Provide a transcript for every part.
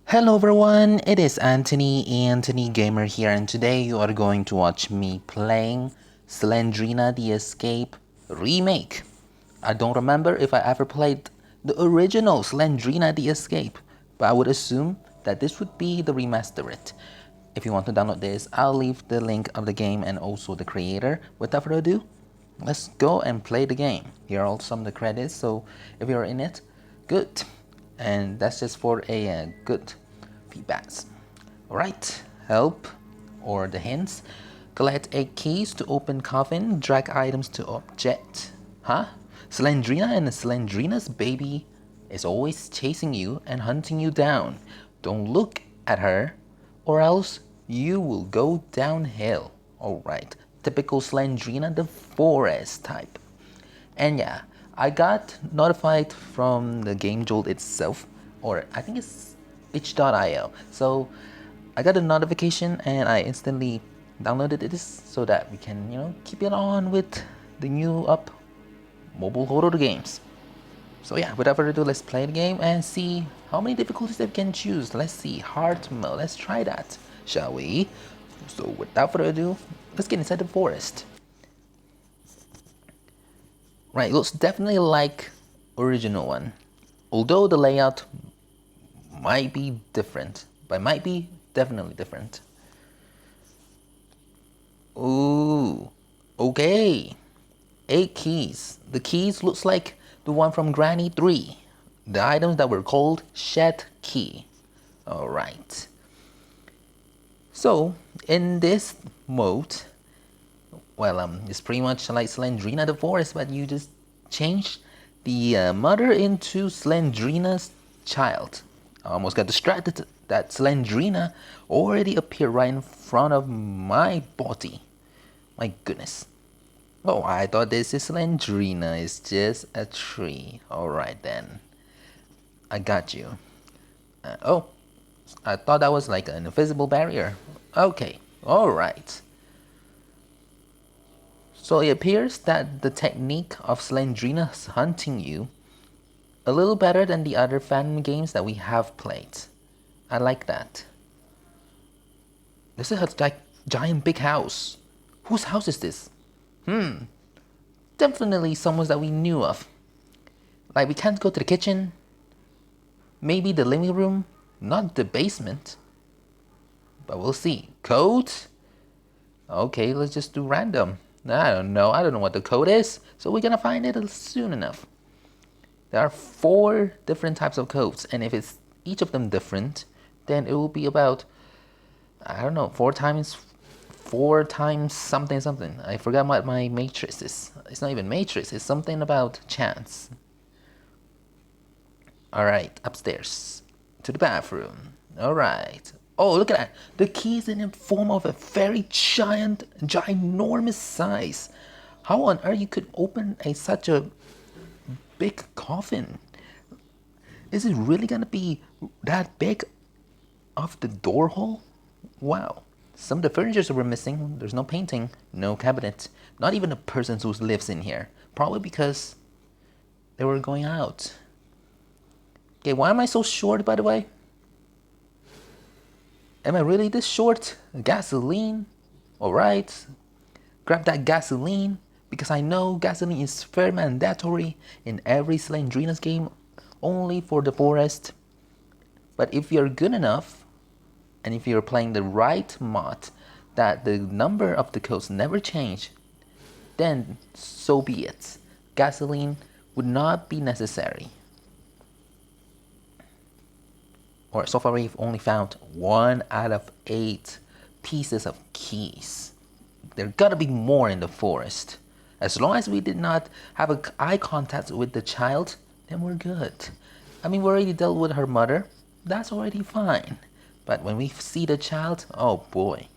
Hello everyone, it is Anthony Gamer here, and today you are going to watch me playing Slendrina the Escape Remake. I don't remember if I ever played the original Slendrina the Escape, but I would assume that this would be the remastered. If you want to download this, I'll leave the link of the game and also the creator. Without further ado, let's go and play the game. Here are all some of the credits, so if you're in it, good. And that's just for a good feedbacks. Alright, help or the hints. Collect 8 keys to open coffin, drag items to object. Huh? Slendrina and Slendrina's baby is always chasing you and hunting you down. Don't look at her or else you will go downhill. Alright, typical Slendrina the forest type. And yeah, I got notified from the Game Jolt itself, or I think it's itch.io. So I got a notification and I instantly downloaded this so that we can, keep it on with the new up mobile horror games. So yeah, without further ado, let's play the game and see how many difficulties that we can choose. Let's see, hard mode, let's try that, shall we? So without further ado, let's get inside the forest. Right, looks definitely like original one. Although the layout might be different, but might be definitely different. Ooh, okay. 8 keys. The keys looks like the one from Granny 3. The items that were called shed key. Alright. So, in this mode, well, it's pretty much like Slendrina the Forest, but you just change the mother into Slendrina's child. I almost got distracted that Slendrina already appeared right in front of my body. My goodness. Oh, I thought this is Slendrina. It's just a tree. Alright then. I got you. Oh, I thought that was like an invisible barrier. Okay, alright. So it appears that the technique of Slendrina hunting you a little better than the other fan games that we have played. I like that. This is a giant big house. Whose house is this? Definitely someone's that we knew of. Like we can't go to the kitchen. Maybe the living room, not the basement. But we'll see. Code? Okay, let's just do random. I don't know what the code is, so we're gonna find it soon enough. There are 4 different types of codes, and if it's each of them different, then it will be about, I don't know, 4 times something. I forgot what my matrix is. It's not even matrix, it's something about chance. Alright, upstairs. To the bathroom. Alright. Oh, look at that. The key is in the form of a very ginormous size. How on earth you could open such a big coffin? Is it really gonna be that big of the door hole? Wow. Some of the furniture were missing. There's no painting, no cabinet, not even a person who lives in here. Probably because they were going out. Okay, why am I so short, by the way? Am I really this short? Gasoline? Alright. Grab that gasoline, because I know gasoline is very mandatory in every Slendrina's game, only for the forest. But if you're good enough, and if you're playing the right mod, that the number of the codes never change, then so be it. Gasoline would not be necessary. Or so far we've only found 1 out of 8 pieces of keys. There gotta be more in the forest. As long as we did not have an eye contact with the child, then we're good. I mean, we already dealt with her mother. That's already fine. But when we see the child, oh boy.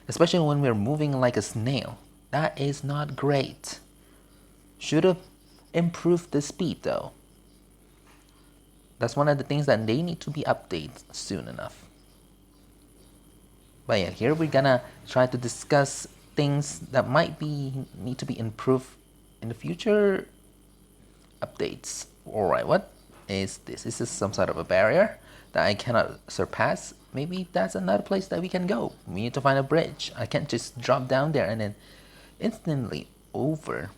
Especially when we're moving like a snail. That is not great. Should have improved the speed though. That's one of the things that they need to be updated soon enough. But yeah, here we're gonna try to discuss things that might need to be improved in the future updates. Alright, what is this? Is this some sort of a barrier? that I cannot surpass, maybe that's another place that we can go. We need to find a bridge. I can't just drop down there and then instantly over.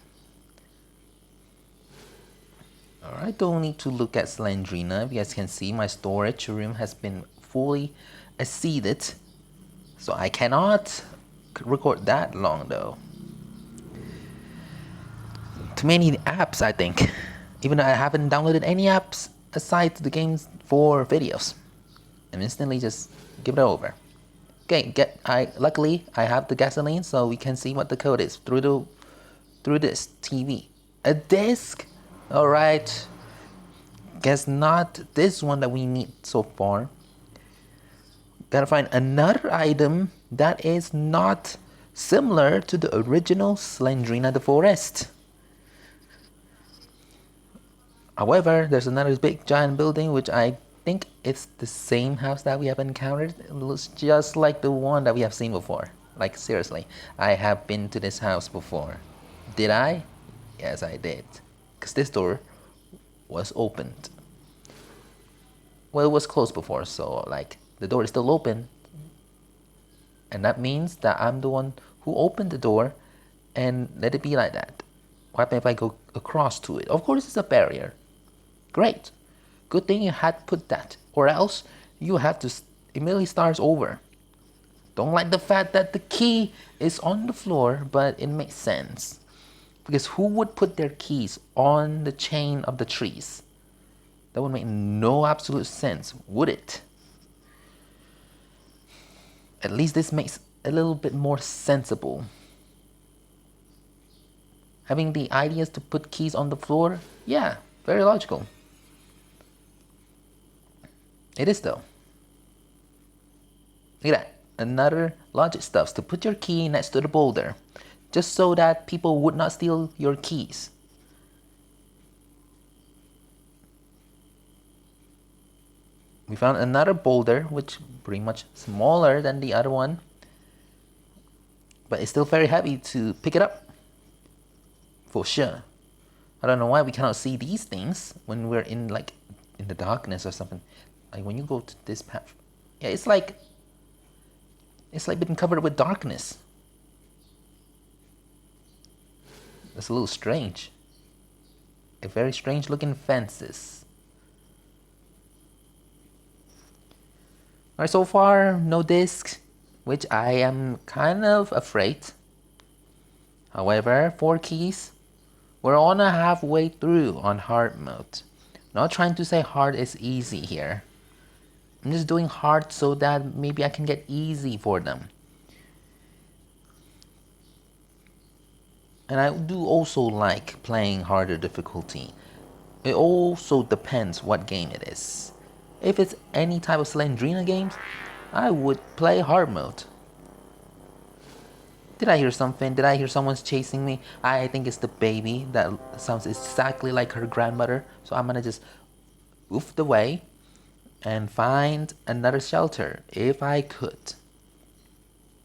Alright, don't need to look at Slendrina. You guys can see my storage room has been fully exceeded. So I cannot record that long though. Too many apps, I think. Even though I haven't downloaded any apps aside the games for videos. And instantly just give it over. Okay, luckily I have the gasoline so we can see what the code is through this TV. A disc? Alright. Guess not this one that we need so far. Gotta find another item that is not similar to the original Slendrina the Forest. However, there's another big giant building which I think it's the same house that we have encountered. It looks just like the one that we have seen before. Like seriously, I have been to this house before. Did I? Yes, I did. Because this door was opened. Well, it was closed before, so like the door is still open. And that means that I'm the one who opened the door and let it be like that. What happens if I go across to it? Of course it's a barrier. Great. Good thing you had put that, or else you have to immediately start over. Don't like the fact that the key is on the floor, but it makes sense. Because who would put their keys on the chain of the trees? That would make no absolute sense, would it? At least this makes a little bit more sensible. Having the ideas to put keys on the floor, yeah, very logical. It is though. Look at that. Another logic stuff to put your key next to the boulder. Just so that people would not steal your keys. We found another boulder, which pretty much smaller than the other one. But it's still very heavy to pick it up. For sure. I don't know why we cannot see these things when we're in the darkness or something. Like when you go to this path. Yeah, it's like been covered with darkness. That's a little strange. A very strange looking fences. Alright, so far no discs, which I am kind of afraid. However, 4 keys. We're on a halfway through on hard mode. Not trying to say hard is easy here. I'm just doing hard so that maybe I can get easy for them. And I do also like playing harder difficulty. It also depends what game it is. If it's any type of Slendrina games, I would play hard mode. Did I hear something? Did I hear someone's chasing me? I think it's the baby that sounds exactly like her grandmother. So I'm gonna just oof the way and find another shelter if I could.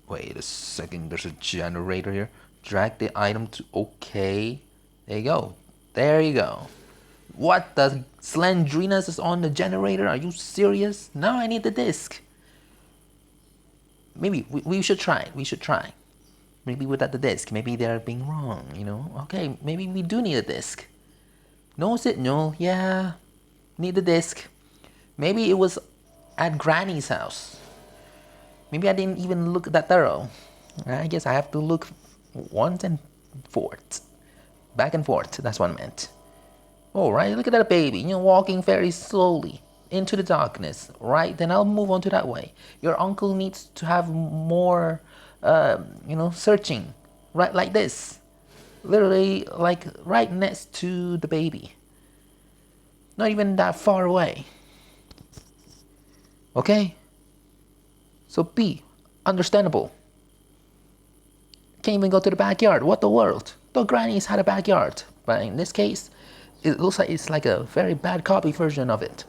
Wait a second, there's a generator here. Drag the item to okay. There you go. There you go. What the Slendrina's is on the generator? Are you serious? Now I need the disc. Maybe we should try. We should try. Maybe without the disc. Maybe they're being wrong, you know? Okay, maybe we do need a disc. No, is it? No, yeah. Need the disc. Maybe it was at Granny's house. Maybe I didn't even look that thorough. I guess I have to look once and forth. Back and forth, that's what I meant. Alright, look at that baby, you know, walking very slowly into the darkness. Right, then I'll move on to that way. Your uncle needs to have more, searching. Right, like this. Literally, like, right next to the baby. Not even that far away. Okay? So B, understandable. Can't even go to the backyard. What the world? Though grannies had a backyard. But in this case, it looks like it's like a very bad copy version of it.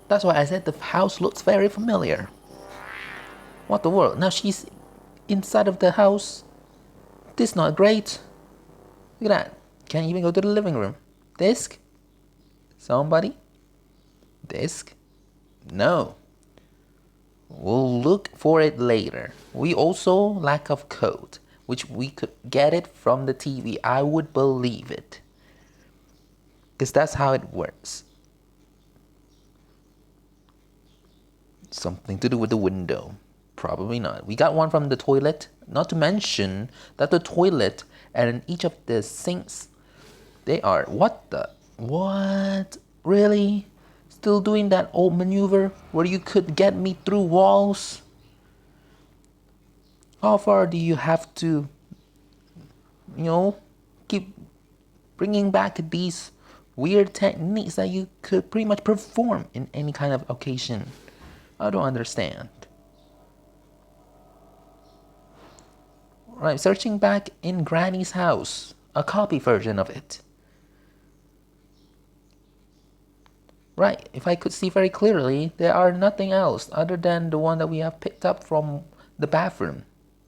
That's why I said the house looks very familiar. What the world? Now she's inside of the house. This is not great. Look at that. Can't even go to the living room. Disc? Somebody? Disc? No. We'll look for it later. We also lack of code, which we could get it from the TV. I would believe it. Because that's how it works. Something to do with the window. Probably not. We got one from the toilet. Not to mention that the toilet and each of the sinks, they are... What the... What? Really? Still doing that old maneuver where you could get me through walls? How far do you have to, keep bringing back these weird techniques that you could pretty much perform in any kind of occasion? I don't understand. Right, searching back in Granny's house, a copy version of it. Right, if I could see very clearly, there are nothing else other than the one that we have picked up from the bathroom.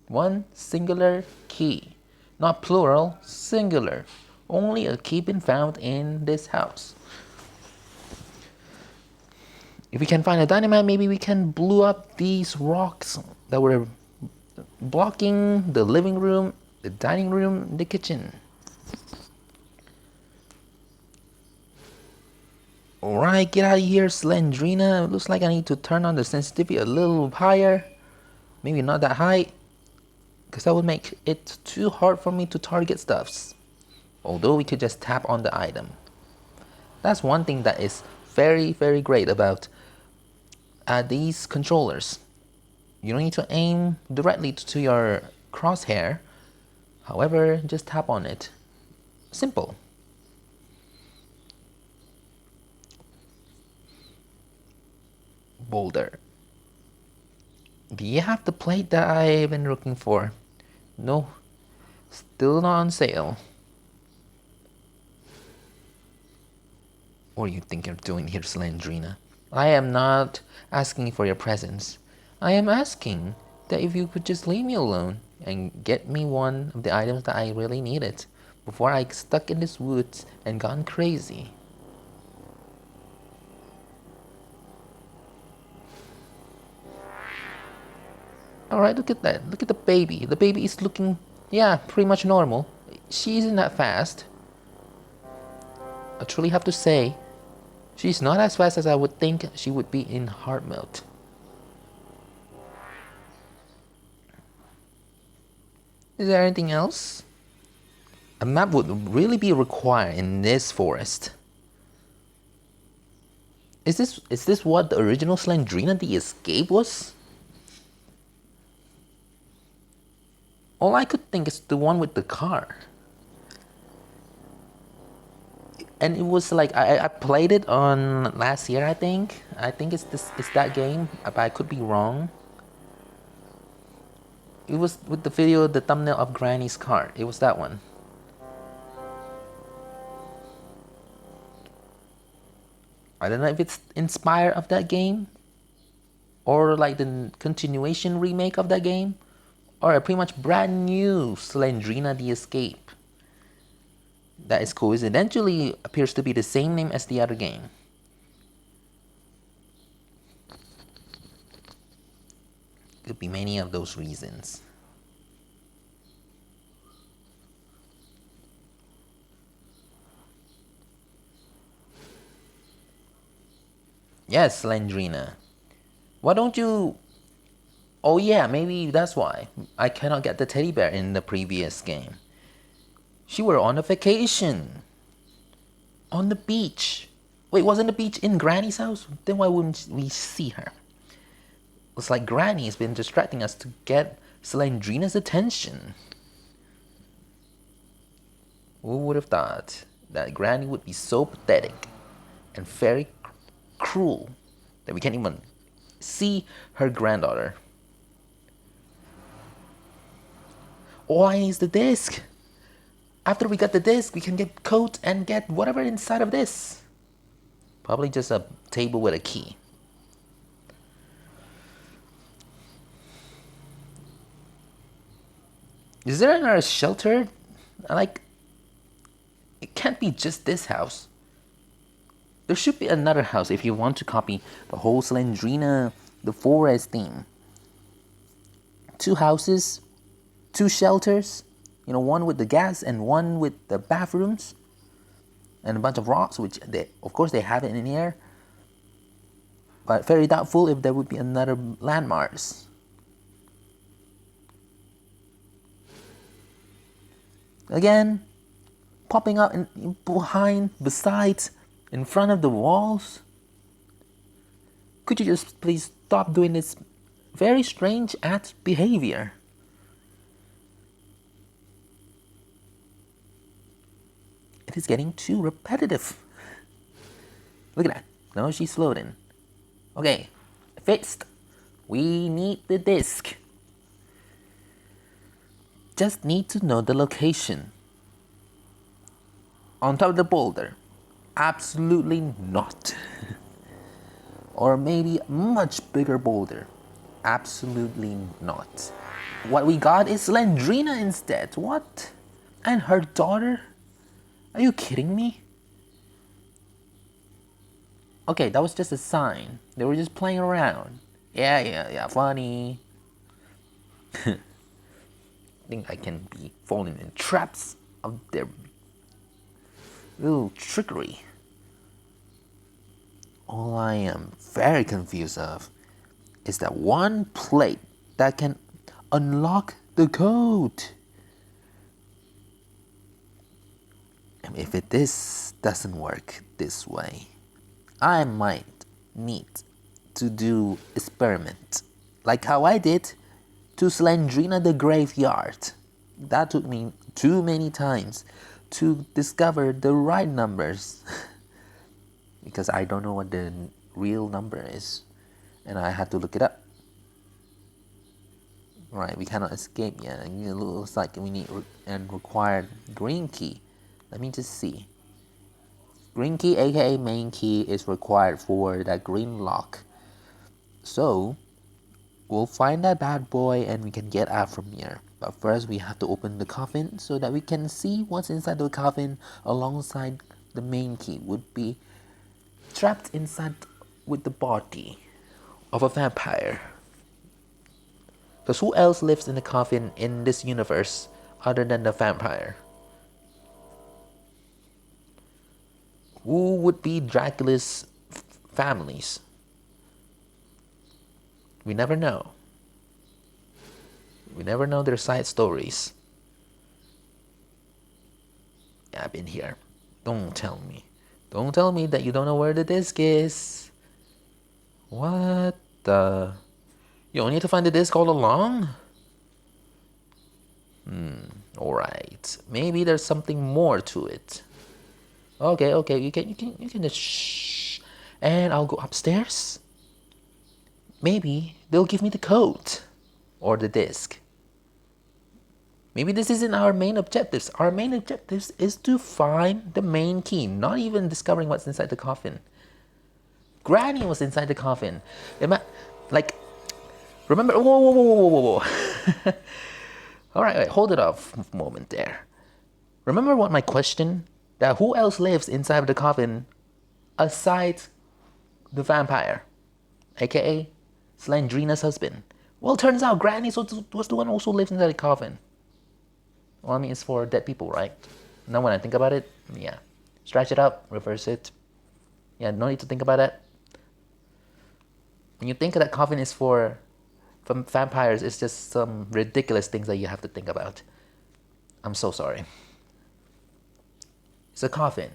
One singular key. Not plural, singular. Only a key been found in this house. If we can find a dynamite, maybe we can blow up these rocks that were blocking the living room, the dining room, the kitchen. Alright, get out of here, Slendrina. Looks like I need to turn on the sensitivity a little higher. Maybe not that high, because that would make it too hard for me to target stuffs. Although we could just tap on the item. That's one thing that is very, very great about these controllers. You don't need to aim directly to your crosshair. However, just tap on it. Simple. Boulder. Do you have the plate that I've been looking for? No, still not on sale. What are you thinking of doing here, Slendrina? I am not asking for your presence. I am asking that if you could just leave me alone and get me one of the items that I really needed before I stuck in this woods and gone crazy. Alright, look at that. Look at the baby. The baby is looking, yeah, pretty much normal. She isn't that fast. I truly have to say, she's not as fast as I would think she would be in hard mode. Is there anything else? A map would really be required in this forest. Is this what the original Slendrina the Escape was? All I could think is the one with the car. And it was like I played it on last year, I think. I think it's that game, but I could be wrong. It was with the video, the thumbnail of Granny's car. It was that one. I don't know if it's inspired of that game, or like the continuation remake of that game, or a pretty much brand new Slendrina the Escape that is coincidentally appears to be the same name as the other game. Could be many of those reasons. Yes, Slendrina. Why don't you... Oh yeah, maybe that's why I cannot get the teddy bear in the previous game. She were on a vacation. On the beach. Wait, wasn't the beach in Granny's house? Then why wouldn't we see her? It's like Granny's been distracting us to get Slendrina's attention. Who would have thought that Granny would be so pathetic and very cruel that we can't even see her granddaughter? All I need is the disc. After we got the disc, we can get code and get whatever inside of this. Probably just a table with a key. Is there another shelter? Like, it can't be just this house. There should be another house if you want to copy the whole Slendrina, the forest theme. 2 houses, 2 shelters, you know, one with the gas and one with the bathrooms, and a bunch of rocks, which they, of course, they have it in here. But very doubtful if there would be another landmarks. Again, popping up in behind, besides, in front of the walls. Could you just please stop doing this very strange act behavior? It is getting too repetitive. Look at that. No, she's floating. Okay, fixed. We need the disc. Just need to know the location. On top of the boulder. Absolutely not. Or maybe a much bigger boulder. Absolutely not. What we got is Slendrina instead. What? And her daughter? Are you kidding me? Okay, that was just a sign. They were just playing around. Yeah, funny. I think I can be falling in traps of their little trickery. All I am very confused of is that one plate that can unlock the code. And if this doesn't work this way, I might need to do experiment like how I did to Slendrina the graveyard. That took me too many times to discover the right numbers because I don't know what the real number is and I had to look it up. Right, we cannot escape yet. It looks like we need and required green key. Let me just see. Green key, aka main key, is required for that green lock. So we'll find that bad boy and we can get out from here. But first we have to open the coffin so that we can see what's inside the coffin alongside the main key would be trapped inside with the body of a vampire. Because who else lives in the coffin in this universe other than the vampire? Who would be Dracula's families? We never know. We never know their side stories. Yeah, I've been here. Don't tell me. Don't tell me that you don't know where the disc is. What the? You only need to find the disc all along? Alright. Maybe there's something more to it. Okay, you can just shh. And I'll go upstairs. Maybe they'll give me the code or the disc. Maybe this isn't our main objectives. Our main objectives is to find the main key, not even discovering what's inside the coffin. Granny was inside the coffin. Like, remember? Whoa. All right, hold it off a moment there. Remember what my question? That who else lives inside the coffin aside the vampire, aka Slendrina's husband? Well, turns out Granny was the one who also lives inside the coffin. Well, I mean, it's for dead people, right? Now when I think about it, yeah. Stretch it out, reverse it. Yeah, no need to think about that. When you think that coffin is for vampires, it's just some ridiculous things that you have to think about. I'm so sorry. It's a coffin.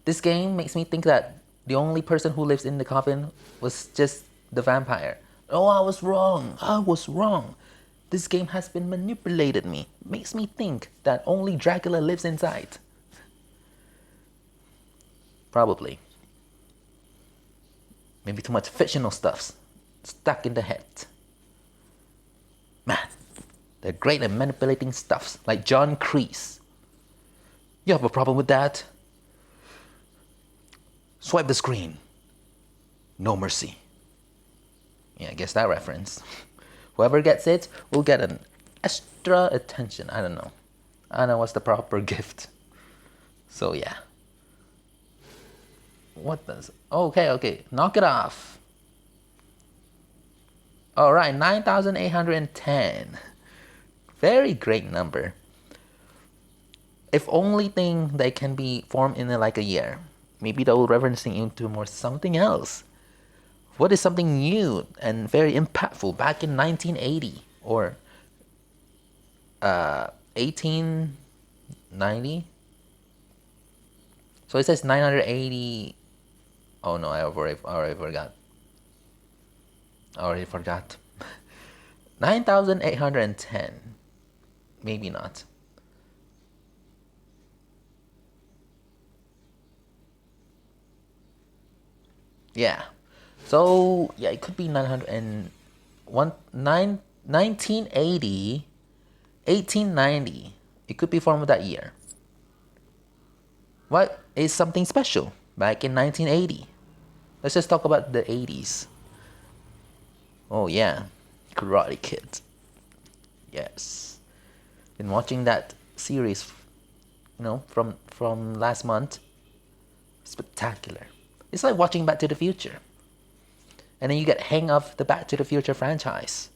This game makes me think that the only person who lives in the coffin was just the vampire. Oh, I was wrong. This game has been manipulated me. Makes me think that only Dracula lives inside. Probably. Maybe too much fictional stuff stuck in the head. Man, they're great at manipulating stuffs, like John Kreese. You have a problem with that? Swipe the screen. No mercy. Yeah, I guess that reference. Whoever gets it will get an extra attention. I don't know what's the proper gift. So yeah. What does? Okay, okay. Knock it off. All right, 9,810. Very great number. If only thing they can be formed in like a year. Maybe that will referencing into more something else. What is something new and very impactful back in 1980 or 1890? So it says 980. Oh no, I already forgot. I already forgot. 9,810. Maybe not. Yeah. So yeah, it could be 1980, 1890. It could be formed that year. What is something special back in 1980? Let's just talk about the 80s. Oh yeah, Karate Kid. Yes, been watching that series, from last month. Spectacular. It's like watching Back to the Future, and then you get hang of the Back to the Future franchise,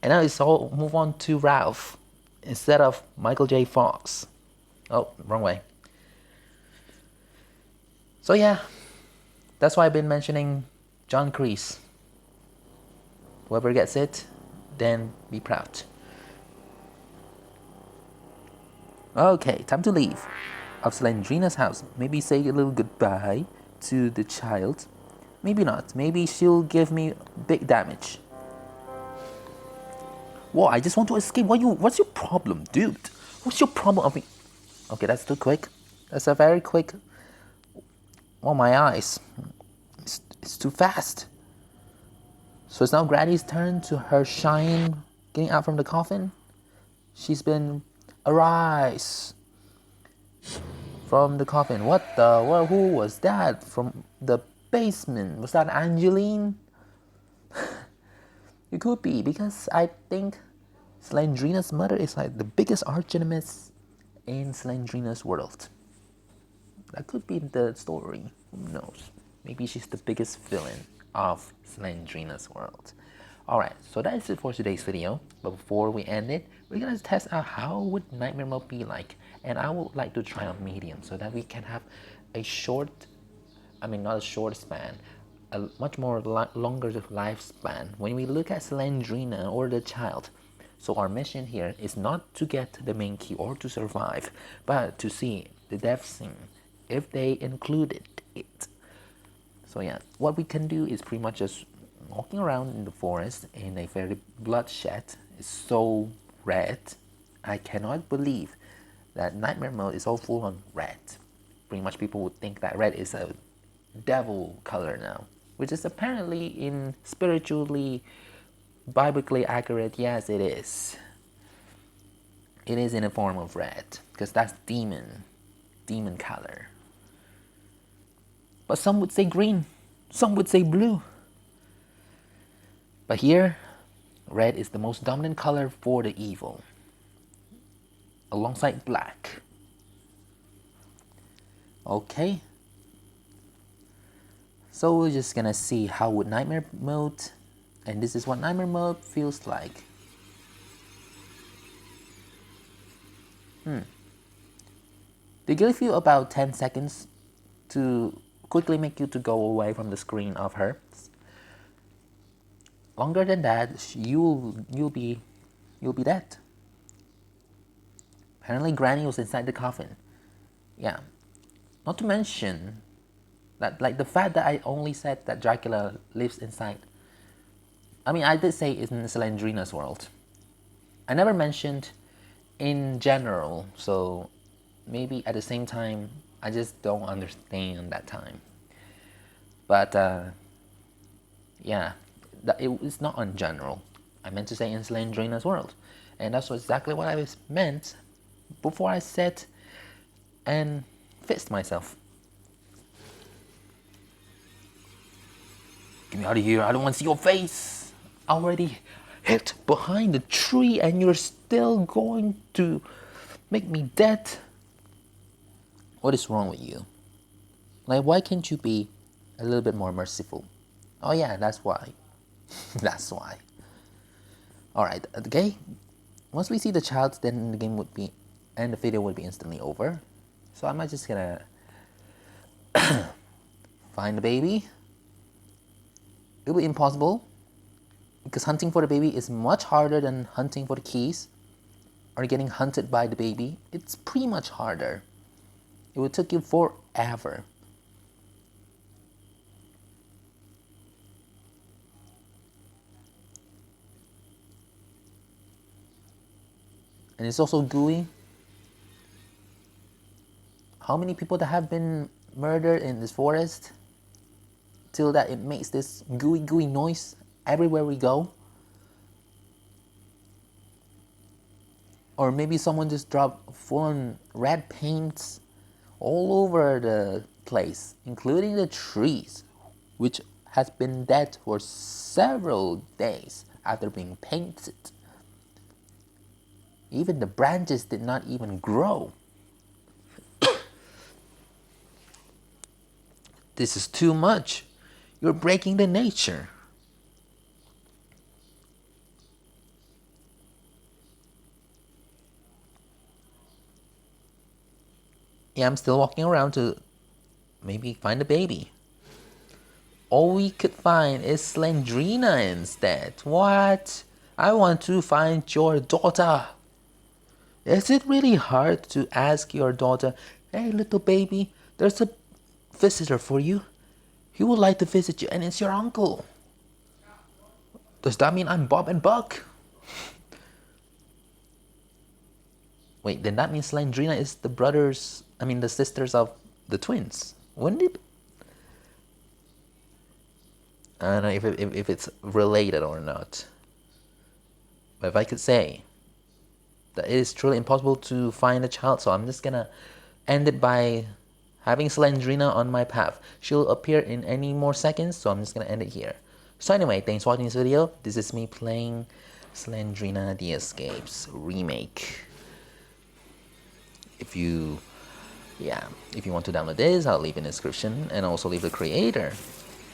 and now it's all move on to Ralph instead of Michael J. Fox. Oh, wrong way. So yeah, that's why I've been mentioning John Kreese. Whoever gets it, then be proud. Okay, time to leave of Slendrina's house. Maybe say a little goodbye to the child. Maybe not. Maybe she'll give me big damage. Whoa, I just want to escape. What's your problem, dude? What's your problem? Okay, that's too quick. That's a very quick. Oh, my eyes. It's too fast. So it's now Granny's turn to her shine getting out from the coffin. She's been arise from the coffin. Who was that from the basement? Was that Angeline? It could be, because I think Slendrina's mother is like the biggest arch-nemesis in Slendrina's world. That could be the story. Who knows? Maybe she's the biggest villain of Slendrina's world. Alright, so that is it for today's video. But before we end it, we're gonna test out how would Nightmare Mode be like. And I would like to try on medium so that we can have a not a short span, a much more longer lifespan when we look at Slendrina or the child. So our mission here is not to get the main key or to survive, but to see the death scene if they included it. So yeah, what we can do is pretty much just walking around in the forest in a very bloodshed. It's so red. I cannot believe that Nightmare Mode is all full on red. Pretty much people would think that red is a devil color now, which is apparently in spiritually, biblically accurate. Yes, it is. It is in a form of red, because that's demon color. But some would say green, some would say blue. But here, red is the most dominant color for the evil, alongside black. Okay. So we're just gonna see how would Nightmare Mode, and this is what Nightmare Mode feels like. They give you about 10 seconds to quickly make you to go away from the screen of her. Longer than that, you'll be dead. Apparently Granny was inside the coffin. Yeah. Not to mention that, like, the fact that I only said that Dracula lives inside. I did say it's in Slendrina's world. I never mentioned in general, so maybe at the same time I just don't understand that time. But yeah, it's not on general. I meant to say in Slendrina's world, and that's exactly what I meant before I said and fixed myself. Get me out of here, I don't want to see your face. I already hid behind the tree and you're still going to make me dead? What is wrong with you? Like, why can't you be a little bit more merciful? Oh yeah, that's why. That's why. Alright, okay. Once we see the child, then the game would be, and the video would be instantly over. So I'm just gonna find the baby. It will be impossible, because hunting for the baby is much harder than hunting for the keys, or getting hunted by the baby. It's pretty much harder. It would take you forever. And it's also gooey. How many people that have been murdered in this forest till that it makes this gooey noise everywhere we go? Or maybe someone just dropped full-on red paints all over the place, including the trees, which has been dead for several days after being painted. Even the branches did not even grow. This is too much. You're breaking the nature. Yeah, I'm still walking around to maybe find a baby. All we could find is Slendrina instead. What? I want to find your daughter. Is it really hard to ask your daughter, hey little baby, there's a visitor for you. He would like to visit you and it's your uncle. Does that mean I'm Bob and Buck? Wait, then that means Slendrina is the sisters of the twins. Wouldn't it? I don't know if it's related or not. But if I could say that it is truly impossible to find a child, so I'm just gonna end it by having Slendrina on my path. She'll appear in any more seconds, so I'm just gonna end it here. So anyway, thanks for watching this video. This is me playing Slendrina The Escapes Remake. If you want to download this, I'll leave in the description and also leave the creator.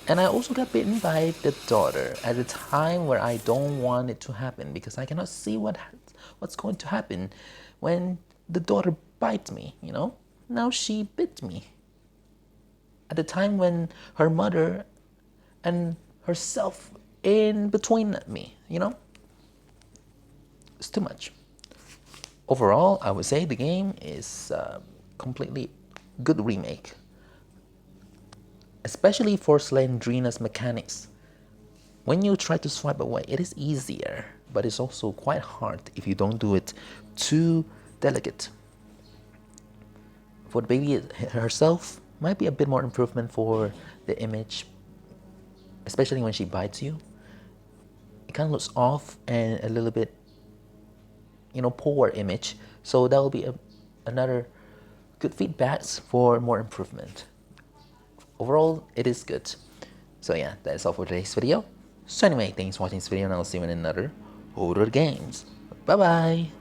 And I also got bitten by the daughter at a time where I don't want it to happen, because I cannot see what's going to happen when the daughter bites me, you know? Now she bit me. At the time when her mother and herself in between me, you know? It's too much. Overall, I would say the game is completely good remake. Especially for Slendrina's mechanics. When you try to swipe away, it is easier, but it's also quite hard if you don't do it too delicate. For the baby herself, might be a bit more improvement for the image, especially when she bites you. It kind of looks off and a little bit, poor image. So that will be another good feedbacks for more improvement. Overall, it is good. So yeah, that is all for today's video. So anyway, thanks for watching this video, and I'll see you in another horror games. Bye bye.